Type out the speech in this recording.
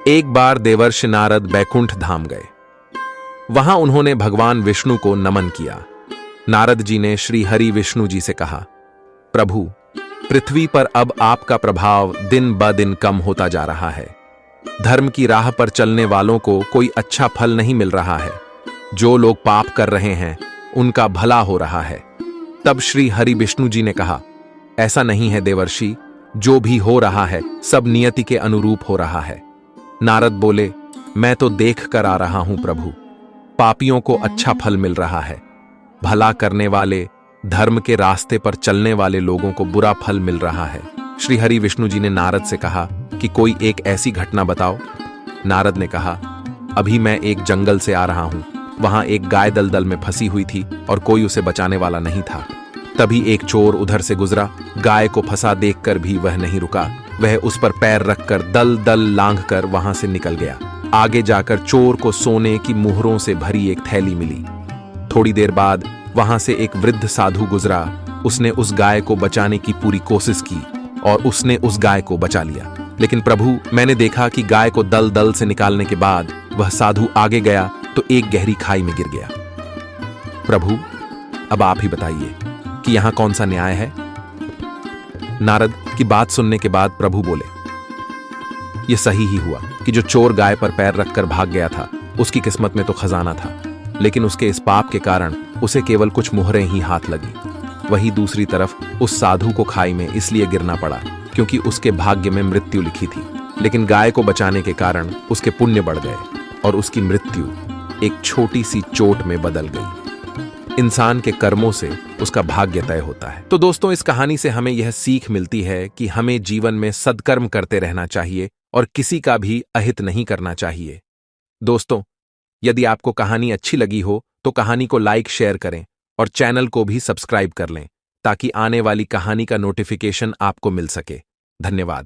एक बार देवर्षि नारद बैकुंठ धाम गए। वहां उन्होंने भगवान विष्णु को नमन किया। नारद जी ने श्री हरि विष्णु जी से कहा, प्रभु, पृथ्वी पर अब आपका प्रभाव दिन ब दिन कम होता जा रहा है। धर्म की राह पर चलने वालों को कोई अच्छा फल नहीं मिल रहा है। जो लोग पाप कर रहे हैं उनका भला हो रहा है। तब श्री हरि विष्णु जी ने कहा, ऐसा नहीं है देवर्षि, जो भी हो रहा है सब नियति के अनुरूप हो रहा है। नारद बोले, मैं तो देख कर आ रहा हूं प्रभु, पापियों को अच्छा फल मिल रहा है, भला करने वाले, धर्म के रास्ते पर चलने वाले लोगों को बुरा फल मिल रहा है। श्री हरि विष्णु जी ने नारद से कहा कि कोई एक ऐसी घटना बताओ। नारद ने कहा, अभी मैं एक जंगल से आ रहा हूं। वहां एक गाय दलदल में फंसी हुई थी और कोई उसे बचाने वाला नहीं था। तभी एक चोर उधर से गुजरा। गाय को फंसा देखकर भी वह नहीं रुका। वह उस पर पैर रखकर दल दल लांघकर वहां से निकल गया। आगे जाकर चोर को सोने की मुहरों से भरी एक थैली मिली। थोड़ी देर बाद वहां से एक वृद्ध साधु गुजरा। उसने उस गाय को बचाने की पूरी कोशिश की और उसने उस गाय को बचा लिया। लेकिन प्रभु, मैंने देखा कि गाय को दल दल से निकालने के बाद वह साधु आगे गया तो एक गहरी खाई में गिर गया। प्रभु, अब आप ही बताइए कि यहां कौन सा न्याय है। नारद की बात सुनने के बाद प्रभु बोले, यह सही ही हुआ कि जो चोर गाय पर पैर रखकर भाग गया था उसकी किस्मत में तो खजाना था, लेकिन उसके इस पाप के कारण उसे केवल कुछ मुहरें ही हाथ लगी। वहीं दूसरी तरफ उस साधु को खाई में इसलिए गिरना पड़ा क्योंकि उसके भाग्य में मृत्यु लिखी थी, लेकिन गाय को बचाने के कारण उसके पुण्य बढ़ गए और उसकी मृत्यु एक छोटी सी चोट में बदल गई। इंसान के कर्मों से उसका भाग्य तय होता है। तो दोस्तों, इस कहानी से हमें यह सीख मिलती है कि हमें जीवन में सद्कर्म करते रहना चाहिए और किसी का भी अहित नहीं करना चाहिए। दोस्तों, यदि आपको कहानी अच्छी लगी हो तो कहानी को लाइक शेयर करें और चैनल को भी सब्सक्राइब कर लें ताकि आने वाली कहानी का नोटिफिकेशन आपको मिल सके। धन्यवाद।